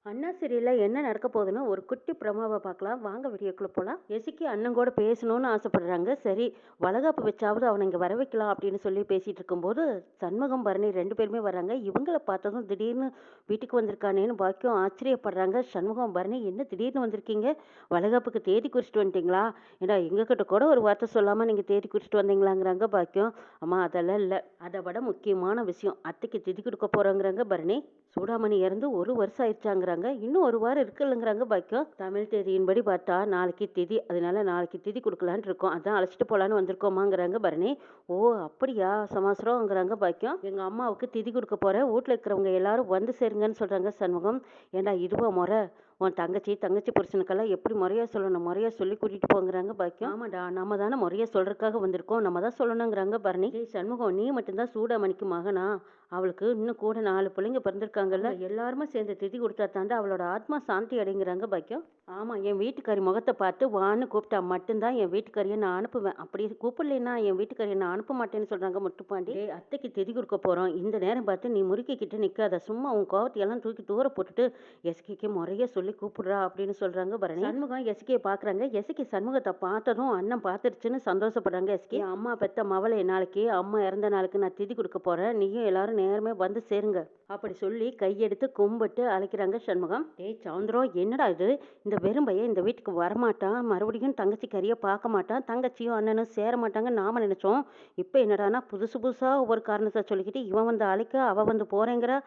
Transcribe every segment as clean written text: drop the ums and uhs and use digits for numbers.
அண்ணா சீரியல்ல என்ன நடக்க போகுதுன்னு ஒரு குட்டி ப்ரோமோவ பார்க்கலாம். வாங்க வீடியோக்குள்ள போலாம். எசிக்கி அண்ணன் கூட பேசணும்னு ஆசைப்படுறாங்க. சரி, வளகாப்பு வச்சாவது அவன இங்க வர வைக்கலாம் அப்படின்னு சொல்லி பேசிட்டு இருக்கும்போது, சண்முகம், பரணி 2 பேருமே வராங்க. இவங்கள பார்த்ததும் திடீர்னு வீட்டுக்கு வந்திருக்கானேன்னு பாக்கியம் ஆச்சரியப்படுறாங்க. சண்முகம், பரணி என்ன திடீர்னு வந்திருக்கீங்க? வளகாப்புக்கு தேதி குறிச்சிட்டு வந்துட்டீங்களா? ஏண்டா எங்ககிட்ட கூட ஒரு வார்த்தை சொல்லாம நீங்க தேதி குறிச்சிட்டு வந்தீங்களாங்கிறாங்க பாக்கியம். அம்மா அதெல்லாம் இல்ல. அதை விட முக்கியமான விஷயம், அத்தைக்கு திதி கொடுக்க போறோங்கிறாங்க பரணி. சூடாமணி இறந்து 1 வருஷம் ஆயிடுச்சாங்கிறாங்க. இன்னும் 1 வாரம் இருக்குல்லங்கிறாங்க பாக்கியம். தமிழ் தேதியின்படி பார்த்தா நாளைக்கு திதி. அதனால நாளைக்கு திதி கொடுக்கலான்னு இருக்கோம். அதான் அழைச்சிட்டு போலான்னு வந்திருக்கோமாங்கிறாங்க பரணி. ஓ அப்படியா, சமாசரம்ங்கிறாங்க பாக்கியம். எங்க அம்மாவுக்கு திதி கொடுக்க போறேன், வீட்டில் இருக்கிறவங்க எல்லாரும் வந்து சேருங்கன்னு சொல்றாங்க சண்முகம். ஏண்டா இதுவா முறை? உன் தங்கச்சி புருஷனுக்கெல்லாம் எப்படி முறையா சொல்லணும், முறையா சொல்லி கூட்டிட்டு போங்கிறாங்க பாக்கியம். ஆமாடா, நம்ம தானே முறையா சொல்றதுக்காக வந்திருக்கோம், நம்ம தான் சொல்லணுங்கிறாங்க பரணி. டேய் சண்முகம், நீ மட்டும்தான் சூடாமணிக்கு மகனா? அவளுக்கு இன்னும் கூட 4 பிள்ளைங்க பிறந்திருக்காங்கல்ல, எல்லாருமே சேர்ந்து திதி கொடுத்தா தாண்டா அவளோட ஆத்மா சாந்தி அடைங்கிறாங்க பாக்கியம். ஆமா, என் வீட்டுக்காரி முகத்தை பார்த்து வான்னு கூப்பிட்டா மட்டும்தான் என் வீட்டுக்காரியை நான் அனுப்புவேன். அப்படி கூப்பிடலைன்னா என் வீட்டுக்காரியை நான் அனுப்ப மாட்டேன்னு சொல்றாங்க முத்துப்பாண்டி. டேய் அத்தைக்கு திதி கொடுக்க போறோம், இந்த நேரம் பார்த்து நீ முறுக்கிக்கிட்டு நிக்காத, சும்மா உன் கோவத்தையெல்லாம் தூக்கி தூர போட்டுட்டு எஸ்கேக்கு முறைய சொல்லி கூப்பிடுறா அப்படின்னு சொல்றாங்க பரணி. சண்முகம் எஸ்கே பாக்குறாங்க. எஸ்கே சண்முகத்தை பார்த்ததும் அண்ணன் பார்த்துருச்சுன்னு சந்தோஷப்படுறாங்க. எஸ்கே, அம்மா பெத்த மவளை, நாளைக்கு அம்மா இறந்த நாளுக்கு நான் திதி கொடுக்க போறேன், நீயும் எல்லாரும் நேரமே வந்து சேருங்க அப்படி சொல்லி கையெடுத்து கும்பிட்டு அழைக்கிறாங்க சண்முகம். ஏய் சவுந்தரம், என்னடா இது? இந்த வெறும்பைய இந்த வீட்டுக்கு வரமாட்டான், மறுபடியும் தங்கச்சி கறியை பார்க்க மாட்டான், தங்கச்சியும் அண்ணனும் சேர மாட்டாங்க நாம நினைச்சோம். இப்போ என்னடானா புதுசு புதுசா ஒவ்வொரு காரணத்தை சொல்லிக்கிட்டு இவன் வந்து அழைக்க அவ வந்து போறேங்கிறா.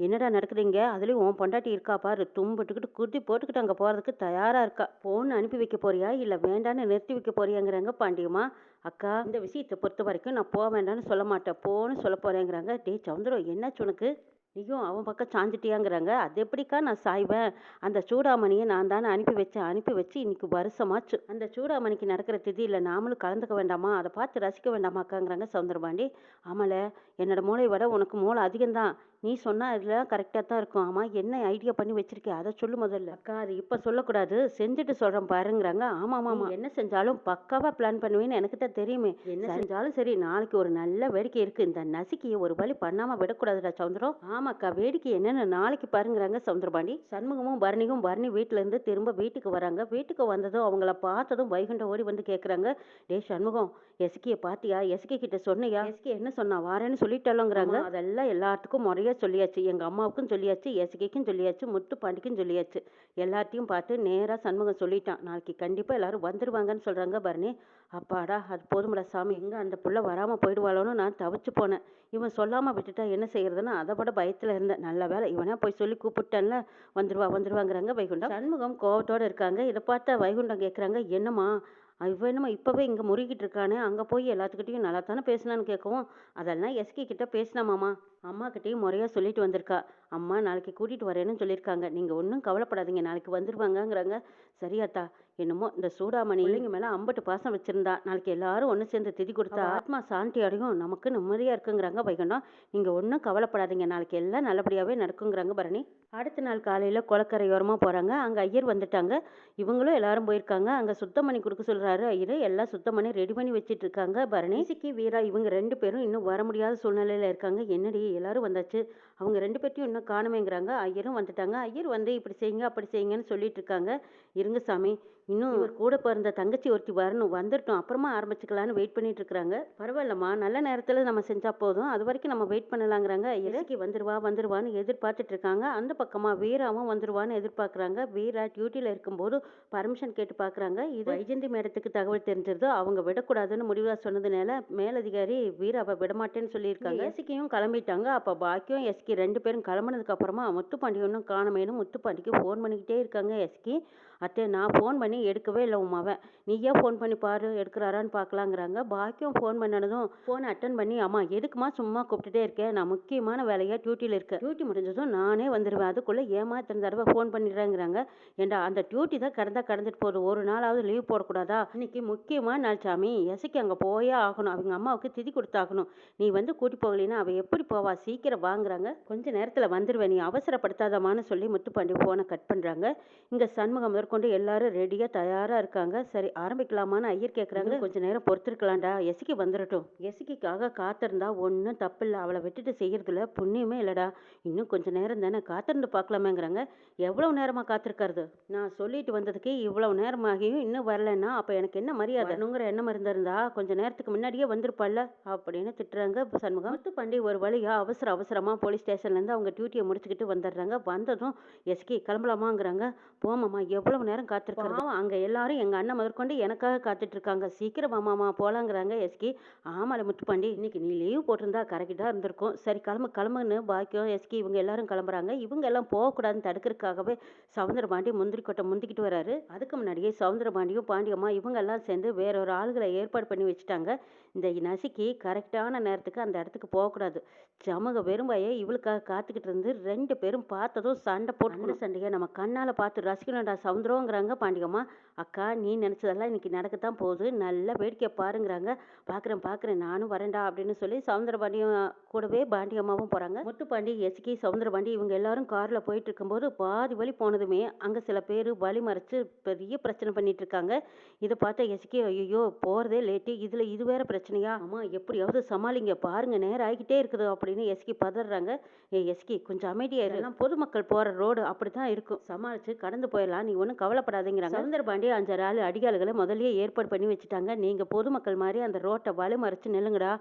என்னடா நடக்குதுங்க? அதுலயும் உன் பொண்டாட்டி இருக்கா பாரு, தும்பிட்டுக்கிட்டு குதி போட்டுக்கிட்டு அங்க போறதுக்கு தயாரா இருக்கா. போன் அனுப்பி வைக்க போறியா இல்ல வேண்டான்னு நிறுத்தி வைக்க போறியாங்கிறாங்க பாண்டியம்மா. அக்கா, இந்த விஷயத்தை பொறுத்த வரைக்கும் நான் போக வேண்டாம்னு சொல்ல மாட்டேன், போன்னு சொல்ல போறேங்கிறாங்க. டேய் சவுந்தரம், என்னாச்சு உனக்கு? நீயும் அவன் பக்கம் சாஞ்சிட்டியாங்கிறாங்க. அது எப்படிக்கா நான் சாய்வேன்? அந்த சூடாமணியை நான் தானே அனுப்பி வச்சு இன்னைக்கு வருஷமாச்சு. அந்த சூடாமணிக்கு நடக்கிற திதியில் நாமளும் கலந்துக்க வேண்டாமா? அதை பார்த்து ரசிக்க வேண்டாமாக்காங்கிறாங்க சவுந்தரபாண்டி. ஆமால, என்னோட மூளை விட உனக்கு மூளை அதிகம்தான். நீ சொன்னா இதெல்லாம் கரெக்டாக தான் இருக்கும். ஆமா, என்ன ஐடியா பண்ணி வச்சிருக்கே அதை சொல்லு முதல்ல. அக்கா, அது இப்போ சொல்லக்கூடாது, செஞ்சுட்டு சொல்கிறேன் பாருங்கிறாங்க. ஆமாம், என்ன செஞ்சாலும் பக்காவாக பிளான் பண்ணுவேன்னு எனக்கு தான் தெரியுமே. என்ன செஞ்சாலும் சரி, நாளைக்கு ஒரு நல்ல வேடிக்கை இருக்கு. இந்த நசுக்கியை ஒரு வழி பண்ணாமல் விடக்கூடாதுடா சவுந்தரம். ஆமாக்கா, வேடிக்கை என்னன்னு நாளைக்கு பாருங்கிறாங்க சவுந்தரபாண்டி. சண்முகமும் பரணியும் பரணி வீட்டுல இருந்து திரும்ப வீட்டுக்கு வராங்க. வீட்டுக்கு வந்ததும் அவங்கள பார்த்ததும் வைகுண்ட ஓடி வந்து கேட்குறாங்க. டே சண்முகம், எஸ்கியை பாத்தியா? எஸ்கே கிட்ட சொன்னியா? எஸ்கே என்ன சொன்னா? வாரேன்னு சொல்லிட்டாலோங்கிறாங்க. அதெல்லாம் எல்லாத்துக்கும் முறையா சொல்லியாச்சு. எங்க அம்மாவுக்கும் சொல்லியாச்சு, எஸ்கேக்கும் சொல்லியாச்சு, முத்து பாண்டிக்கும் சொல்லியாச்சு. எல்லாத்தையும் பார்த்து நேரா சண்முகம் சொல்லிட்டான். நாளைக்கு கண்டிப்பா எல்லாரும் வந்துருவாங்கன்னு சொல்றாங்க பரணி. அப்பாடா, அது போதும்டா சாமி, எங்க அந்த புள்ள வராம போயிடுவாளோன்னு நான் தவிச்சு போனேன். இவன் சொல்லாம விட்டுட்டா என்ன செய்யறதுன்னு அதை விட பயத்துல இருந்தேன். நல்ல வேலை இவனா போய் சொல்லி கூப்பிட்டேன்ல. வந்துருவாங்கிறாங்க வைகுண்டம். சண்முகம் கோவத்தோட இருக்காங்க. இதை பார்த்தா வைகுண்டம் கேட்குறாங்க, என்னம்மா இவன் என்னம்மா இப்பவே இங்க முறுகிட்டு இருக்கானே, அங்க போய் எல்லாத்துக்கிட்டையும் நல்லா தானே பேசினான்னு கேட்கவும், அதெல்லாம் எஸ்கே கிட்ட பேசினாமாமா, அம்மா கிட்டேயும் முறையா சொல்லிட்டு வந்திருக்கா. அம்மா நாளைக்கு கூட்டிட்டு வரேன்னு சொல்லியிருக்காங்க, நீங்க ஒன்றும் கவலைப்படாதீங்க, நாளைக்கு வந்துருவாங்கங்கிறாங்க. சரியாத்தா, என்னமோ இந்த சூடாமணி பிள்ளைங்க மேல அம்பட்டு பாசம் வச்சிருந்தா, நாளைக்கு எல்லாரும் ஒன்று சேர்ந்து திதி கொடுத்தா ஆத்மா சாந்தி அடையும், நமக்கு நிம்மதியா இருக்குங்கிறாங்க வைகுண்டம். நீங்க ஒன்றும் கவலைப்படாதீங்க, நாளைக்கு எல்லாம் நல்லபடியாவே நடக்குங்கிறாங்க பரணி. அடுத்த நாள் காலையில குளக்கரையோரமா போறாங்க. அங்க ஐயர் வந்துட்டாங்க. இவங்களும் எல்லாரும் போயிருக்காங்க. அங்க சுத்தம் பண்ணி கொடுக்க சொல்றாரு ஐயரு. எல்லாம் சுத்தம் பண்ணி ரெடி பண்ணி வச்சிட்டு இருக்காங்க பரணி. சிக்கி, வீரா இவங்க 2 பேரும் இன்னும் வர முடியாத சூழ்நிலையில இருக்காங்க. என்னடி எல்லாரும் வந்தாச்சு, அவங்க 2 பேர்த்தையும் இன்னும் காணுமேங்கிறாங்க. ஐயரும் வந்துட்டாங்க. ஐயர் வந்து இப்படி செய்யுங்க அப்படி செய்யுங்கன்னு சொல்லிட்டு இருக்காங்க. இருங்க சாமி, இன்னும் இவர் கூட பிறந்த தங்கச்சி ஒருத்தி வரணும், வந்துட்டோம் அப்புறமா ஆரம்பிச்சுக்கலான்னு வெயிட் பண்ணிட்டு இருக்கிறாங்க. பரவாயில்லம்மா, நல்ல நேரத்துல நம்ம செஞ்சா போதும், அது வரைக்கும் நம்ம வெயிட் பண்ணலாங்கிறாங்க. இலக்கி வந்துருவான்னு எதிர்பார்த்துட்டு இருக்காங்க. அந்த பக்கமா வீராவும் வந்துருவான்னு எதிர்பார்க்குறாங்க. வீரா டியூட்டியில் இருக்கும்போது பர்மிஷன் கேட்டு பார்க்குறாங்க. இது வைஜந்தி மேடத்துக்கு தகவல் தெரிஞ்சிருது. அவங்க விடக்கூடாதுன்னு முடிவாக சொன்னதுனால மேலதிகாரி வீராவை விடமாட்டேன்னு சொல்லியிருக்காங்க. எஸ்கியும் கிளம்பிட்டாங்க. அப்போ பாக்கியம் எஸ்கி 2 பேரும் கிளம்புனதுக்கு அப்புறமா முத்துப்பாண்டி ஒன்றும் காணமேனு முத்துப்பாண்டிக்கு ஃபோன் பண்ணிக்கிட்டே இருக்காங்க எஸ்கி. அத்தை, நான் ஃபோன் பண்ணி எடுக்கவே இல்லை உன் மவன், நீயே ஃபோன் பண்ணி பாரு எடுக்கிறாரான்னு பார்க்கலாங்கிறாங்க. பாக்கியம் ஃபோன் பண்ணனதும் ஃபோனை அட்டன் பண்ணி, அம்மா எதுக்குமா சும்மா கூப்பிட்டுட்டே இருக்கேன், நான் முக்கியமான வேலையாக டியூட்டியில் இருக்கேன், டியூட்டி முடிஞ்சதும் நானே வந்துடுவேன், அதுக்குள்ளே ஏமா இத்தனை தடவை ஃபோன் பண்ணிடுறேங்கிறாங்க. ஏண்டா, அந்த டியூட்டி தான் கடந்துட்டு போகுது, ஒரு நாளாவது லீவ் போடக்கூடாதா? இன்னைக்கு முக்கியமான நாள் சாமி, எசைக்கு அங்கே போயே ஆகணும், அவங்க அம்மாவுக்கு திதி கொடுத்தாகணும், நீ வந்து கூட்டி போகலின்னா அவள் எப்படி போவா வா சீக்கிரம் வாங்குறாங்க. கொஞ்ச நேரத்துல வந்துருவேன், நீ அவசரப்படுத்தாதமான்னு சொல்லி முத்துப்பாண்டி போனை கட் பண்றாங்க. இங்க சண்முகம் முதற்கொண்டு எல்லாரும் ரெடியா தயாரா இருக்காங்க. சரி ஆரம்பிக்கலாமான்னு ஐயர் கேக்குறாங்க. கொஞ்ச நேரம் பொறுத்திருக்கலாம்டா, எசிக்கு வந்துடட்டும். எசிக்காக காத்திருந்தா ஒன்றும் தப்பில்ல, அவளை விட்டுட்டு செய்யறதுல புண்ணியமே இல்லடா. இன்னும் கொஞ்ச நேரம் தானே, காத்திருந்து பார்க்கலாமேங்கிறாங்க. எவ்வளவு நேரமா காத்திருக்காரு? நான் சொல்லிட்டு வந்ததுக்கு இவ்வளவு நேரமாகியும் இன்னும் வரலன்னா அப்ப எனக்கு என்ன மரியாதை? வரணுங்கிற எண்ணம் இருந்திருந்தா கொஞ்ச நேரத்துக்கு முன்னாடியே வந்திருப்பாள்ல அப்படின்னு திட்டுறாங்க சண்முகம். முத்துப்பாண்டி ஒரு வழியா அவசரமா போலீஸ் ஸ்டேஷன்ல இருந்து அவங்க டியூட்டியை முடிச்சுக்கிட்டு வந்துடுறாங்க. வந்ததும் எஸ்கே கிளம்பலாமாங்கிறாங்க. போமாமா, எவ்வளவு நேரம் காத்திருக்காங்க. அங்க எல்லாரும் எங்க அண்ணன் முதற்கொண்டு எனக்காக காத்துட்டு இருக்காங்க, சீக்கிரம் மாமாமா போலாங்கிறாங்க எஸ்கே. ஆமால முத்துப்பாண்டி, இன்னைக்கு நீ லீவ் போட்டிருந்தா கரெக்டா இருந்திருக்கும். சரி கிளம்புன்னு பாக்கியம் எஸ்கே இவங்க எல்லாரும் கிளம்புறாங்க. இவங்க எல்லாம் போகக்கூடாதுன்னு தடுக்கிறதுக்காகவே சவுந்தரபாண்டி முந்திரி கொட்டை முந்திக்கிட்டு வராரு. அதுக்கு முன்னாடியே சவுந்தரபாண்டியும் பாண்டியம்மா இவங்க எல்லாம் சேர்ந்து வேற ஒரு ஆளுகளை ஏற்பாடு பண்ணி வச்சுட்டாங்க. இந்த நசுக்கி கரெக்டான நேரத்துக்கு அந்த இடத்துக்கு போகக்கூடாது. சமூக வெறும்பாயே இவளுக்காக காத்துக்கிட்டு இருந்து 2 பேரும் பார்த்ததும் சண்டை போட்டு சண்டையை நம்ம கண்ணால பார்த்து ரசிக்கணும்டா சவுந்தரங்கிறாங்க பாண்டியம்மா. அக்கா நீ நினைச்சதெல்லாம் இன்னைக்கு நடக்கத்தான் போகுது, நல்லா வேடிக்கை பாருங்கிறாங்க. பார்க்குறேன் நானும் வரேன்டா அப்படின்னு சொல்லி சவுந்தரபாண்டியும் கூடவே பாண்டியம்மாவும் போறாங்க. முத்துப்பாண்டி எஸ்கி சவுந்தரபாண்டி இவங்க எல்லாரும் கார்ல போயிட்டு இருக்கும்போது பாதி வழி போனதுமே அங்க சில பேர் வழி மறைச்சு பெரிய பிரச்சனை பண்ணிட்டு இருக்காங்க. இதை பார்த்த எஸ்கி ஐயோ போறதே லேட்டு, இதுல இது வேற பிரச்சனையா, ஆமா எப்படியாவது சமாளிங்க, பாருங்க நேரம் ஆகிக்கிட்டே இருக்குது அப்படின்னு எஸ்கி பதறாங்க. எஸ்கி கொஞ்சம் அமைதியா எல்லாம் பொதுமக்கள் போற ரோடு அப்படித்தான் இருக்கும், சமாளிச்சு கடந்து போயிடலாம், நீ ஒன்றும் கவலைப்படாதீங்கிறாங்க. சவுந்தரபாண்டி 5 ஆள் அடிகால்களை முதல்லயே ஏற்பாடு பண்ணி வச்சுட்டாங்க. நீங்க பொதுமக்கள் மாதிரி அந்த ரோட்டை வழி மறைச்சு நில்லுங்கடா,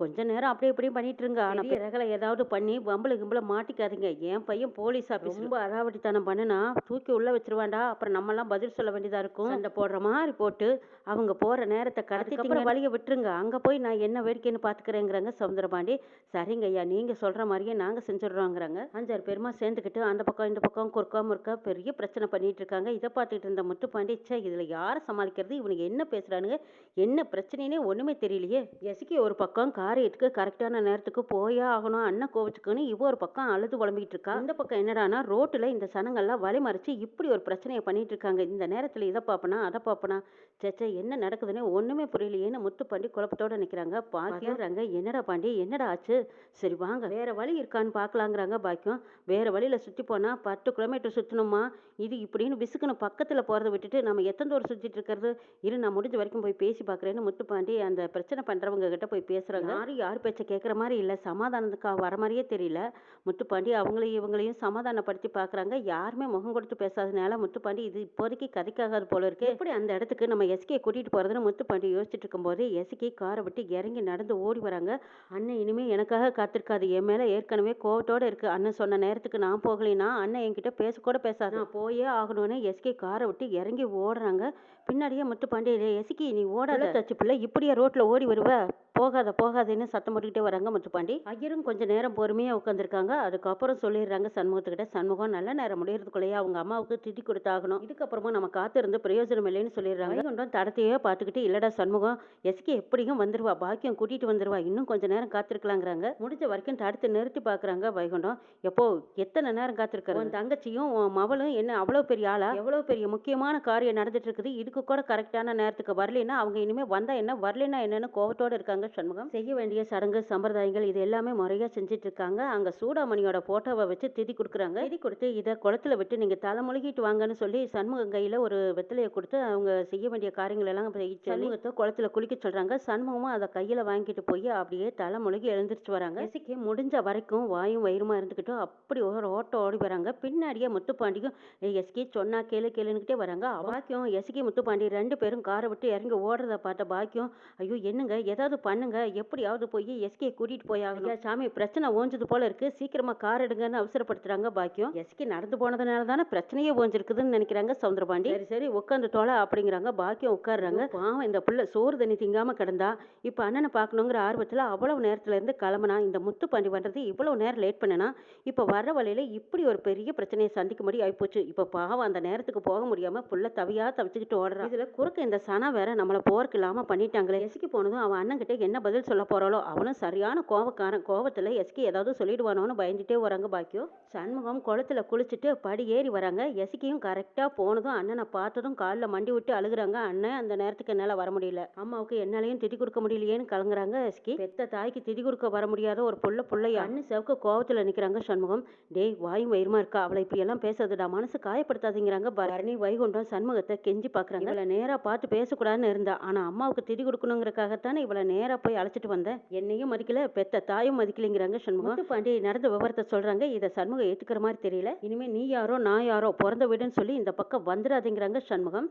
கொஞ்ச நேரம் அப்படி இப்படியும் பண்ணிட்டு இருங்க, ஆனா ரகலை ஏதாவது பண்ணி கிம்பள மாட்டிக்காதீங்க. என் பையன் போலீஸ் ஆபீஸ் ரொம்ப அடாவடித்தனம் பண்ணுனா தூக்கி உள்ள வச்சிருவாண்டா, அப்புறம் நம்ம எல்லாம் பதில் சொல்ல வேண்டியதா இருக்கும். சண்டை போடுற மாதிரி போட்டு அவங்க போற நேரத்தை கடத்திட்டு வழியை விட்டுருங்க, அங்க போய் நான் என்ன வேடிக்கைன்னு பாத்துக்கிறேங்கிறாங்க சவுந்தரபாண்டி. சரிங்க ஐயா, நீங்க சொல்ற மாதிரியே நாங்க செஞ்சிடறோங்கிறாங்க. 5-6 பேருமா சேர்ந்துக்கிட்டு அந்த பக்கம் இந்த பக்கம் குறுக்கா முறுக்கா பெரிய பிரச்சனை பண்ணிட்டு இருக்காங்க. இதை பார்த்துட்டு இருந்த முத்துப்பாண்டி சே இதுல யாரை சமாளிக்கிறது, இவனுக்கு என்ன பேசுறானுங்க, என்ன பிரச்சனைனே ஒண்ணுமே தெரியலையே. எசுக்கி ஒரு பக்கம் காரியத்துக்கு கரெக்டான நேரத்துக்கு போயே ஆகணும், அண்ணன் கோவிச்சுக்குன்னு இவ ஒரு பக்கம் அழுது புலம்பிக்கிட்டு இருக்கா. இந்த பக்கம் என்னடானா ரோட்டுல இந்த சனங்கள்லாம் வழி மறிச்சு இப்படி ஒரு பிரச்சனையை பண்ணிட்டு இருக்காங்க. இந்த நேரத்துல இதை பாப்பனா அதை பாப்பனா, சேச்சே என்ன நடக்குதுன்னு ஒண்ணுமே புரியலையேன்னு முத்துப்பாண்டி குழப்பத்தோட நிக்கிறாங்க. பாக்கியாங்க என்னடா பாண்டி என்னடா ஆச்சு, சரி வாங்க வேற வழி இருக்கான்னு பாக்கலாங்கிறாங்க. பாக்கியம் வேற வழியில சுத்தி போனா 10 கிலோமீட்டர் சுத்தணுமா, இது இப்படின்னு விசுக்குன்னு பக்கத்துல போறதை விட்டுட்டு நம்ம எத்தனை தூரம் சுத்திட்டு இருக்கிறது, இரு நான் முடிஞ்ச வரைக்கும் போய் பேசி பாக்குறேன்னு முத்துப்பாண்டி அந்த பிரச்சனை பண்றவங்க கிட்ட போய் பேசுறாங்க. யார் பேச்ச கேட்குற மாதிரி இல்லை, சமாதானத்துக்கு வர மாதிரியே தெரியல. முத்துப்பாண்டி அவங்களையும் இவங்களையும் சமாதானப்படுத்தி பார்க்குறாங்க. யாருமே முகம் கொடுத்து பேசாதனால முத்துப்பாண்டி இது இப்போதைக்கு கதைக்காகாது போல இருக்கு, எப்படி அந்த இடத்துக்கு நம்ம எஸ்கே கூட்டிட்டு போறதுன்னு முத்துப்பாண்டி யோசிச்சுட்டு இருக்கும்போது எஸ்கே காரை விட்டு இறங்கி நடந்து ஓடி வராங்க. அண்ணன் இனிமே எனக்காக காத்திருக்காது, என் மேல ஏற்கனவே கோவத்தோட இருக்கு, அண்ணன் சொன்ன நேரத்துக்கு நான் போகலைன்னா அண்ணன் என்கிட்ட பேசக்கூட பேசாது, நான் போயே ஆகணும்னு எஸ்கே காரை விட்டு இறங்கி ஓடுறாங்க. பின்னாடியே முத்துப்பாண்டி எஸ்கே நீ ஓடாத தச்சு பிள்ளை, இப்படியே ரோட்ல ஓடி வருவ, போகாதேன்னு சத்தம் போட்டுக்கிட்டே வராங்க முத்துப்பாண்டி. ஐயரும் கொஞ்ச நேரம் பொறுமையா உட்காந்துருக்காங்க. அதுக்கப்புறம் சொல்லிடுறாங்க சண்முகத்துக்கிட்ட, சண்முகம் நல்ல நேரம் முடியறதுக்குள்ளேயே அவங்க அம்மாவுக்கு திட்டி கொடுத்தாகணும், இதுக்கப்புறமா நம்ம காத்து இருந்து பிரயோஜனம் இல்லைன்னு சொல்லிடுறாங்க. வைகுண்டம் தடத்தையே பார்த்துக்கிட்டு இல்லடா சண்முகம், எஸ்கே எப்படியும் வந்துருவா, பாக்கியம் கூட்டிட்டு வந்துருவா, இன்னும் கொஞ்ச நேரம் காத்திருக்கலாங்கிறாங்க. முடிஞ்ச வரைக்கும் தடுத்து நிறுத்தி பாக்குறாங்க வைகுண்டம். எப்போ எத்தனை நேரம் காத்திருக்காரு, உன் தங்கச்சியும் உன் மவளும் என்ன அவ்வளவு பெரிய ஆளா, எவ்வளவு பெரிய முக்கியமான காரியம் நடந்துட்டு இருக்குது, இதுக்கு கூட கரெக்டான நேரத்துக்கு வரலைன்னா அவங்க இனிமே வந்தா என்ன வரலைன்னா என்னன்னு கோவத்தோட இருக்காங்க சண்முகம். செய்ய வேண்டிய சடங்கு சம்பிரதாயங்கள் இது எல்லாமே முறையா செஞ்சுட்டு இருக்காங்க. அங்க சூடாமணியோட போட்டோவை வச்சு திதி கொடுக்குறாங்க. திதி கொடுத்து இதை குளத்துல விட்டு நீங்க தலை முழுகிட்டு வாங்கன்னு சொல்லி சண்முகம் கையில ஒரு வெத்தலையை கொடுத்து அவங்க செய்ய வேண்டிய காரியங்கள் எல்லாம் சண்முகத்தை குளத்துல குளிக்க சொல்றாங்க. சண்முகமும் அதை கையில வாங்கிட்டு போய் அப்படியே தலை முழுகி எழுந்திரிச்சு வராங்க. எசிக்கு முடிஞ்ச வரைக்கும் வாயும் வயிறுமா இருந்துக்கிட்டு அப்படி ஒரு ஓட்ட ஓடி வராங்க. பின்னாடியே முத்துப்பாண்டியும் எஸ்கி சொன்னா கேளுன்னுகிட்டே வராங்க. பாக்கியம் எஸ்கி முத்துப்பாண்டி 2 பேரும் காரை விட்டு இறங்கி ஓடுறத பார்த்த பாக்கியம் ஐயோ என்னங்க ஏதாவது பண்ணுங்க, எப்படியாவது போய் எஸ்கே கூட்டிட்டு போயாகணும், சாமி பிரச்சனை ஓஞ்சது போல இருக்கு, சீக்கிரமா கார் எடுங்கன்னு அவசரப்படுத்துறாங்க. பாக்கியம் எஸ்கே நடந்து போனதுனால தானே பிரச்சனையே ஓஞ்சிருக்குதுன்னு நினைக்கிறாங்க சவுந்தரபாண்டி. சரி உட்காந்து தோலை அப்படிங்கிறாங்க. பாக்கியம் உட்காடுறாங்க. பாவம் இந்த புள்ள சோறு தண்ணி திங்காம கிடந்தா, இப்ப அண்ணனை பார்க்கணுங்கிற ஆர்வத்துல அவ்வளவு நேரத்துல இருந்து கிளம்புனா, இந்த முத்துப்பாண்டி பண்றது இவ்வளவு நேரம் லேட் பண்ணனா, இப்ப வர்ற வழியில இப்படி ஒரு பெரிய பிரச்சனையை சந்திக்கும்படி ஆயிப்போச்சு. இப்ப பாவம் அந்த நேரத்துக்கு போக முடியாம புள்ள தவியா தவிச்சுக்கிட்டு ஓடுறான். இதுல குறுக்க இந்த சனா வேற நம்மள போருக்கு இல்லாம பண்ணிட்டாங்களே. எசிக்கு போனதும் அவன் அண்ணன் கிட்ட என்ன பதில் சொல்ல போறாளோ, அவனும் சரியான கோவக்காரன். கோவத்துல எஸ்கே ஏதாவது சொல்லிடுவானோன்னு பயந்துட்டே வராங்க பாக்கியம். சண்முகம் குளத்துல குளிச்சுட்டு படி ஏறி வராங்க. எஸ்கியும் கரெக்டா போனதும் அண்ணனை பார்த்ததும் காலில் மண்டி விட்டு அழுகுறாங்க. அண்ணன் அந்த நேரத்துக்கு என்னால வர முடியல, அம்மாவுக்கு என்னாலையும் திதி கொடுக்க முடியலையேன்னு கலங்குறாங்க எஸ்கி. பெத்த தாய்க்கு திதி கொடுக்க வர முடியாத ஒரு புள்ளைய அண்ணன் செவக்க கோவத்துல நிக்கிறாங்க சண்முகம். டேய் வாயும் வயிறுமா இருக்கா, அவளை இப்படி எல்லாம் பேசாதடா, மனசு காயப்படுத்தாதீங்கிறாங்க பரணி. வைகுண்டம் சண்முகத்தை கெஞ்சி பாக்குறாங்க. இவளை நேரா பார்த்து பேசக்கூடாதுன்னு இருந்தா, ஆனா அம்மாவுக்கு திதி கொடுக்கணுங்கிறக்காகத்தானே இவளை நேரா போய் அழைச்சிட்டு வந்தேன். என்னையும் மதிக்கல, பெத்த தாயும் மதிக்கலைங்கிறாங்க சண்முகம். பாண்டி நடந்த விவரத்தை சொல்றாங்க. இதை சண்முகம் ஏத்துக்கிற மாதிரி தெரியல. இனிமே நீ யாரோ நான் யாரோ பிறந்த வீடுன்னு சொல்லி இந்த பக்கம் வந்துடாதீங்கிறாங்க சண்முகம்.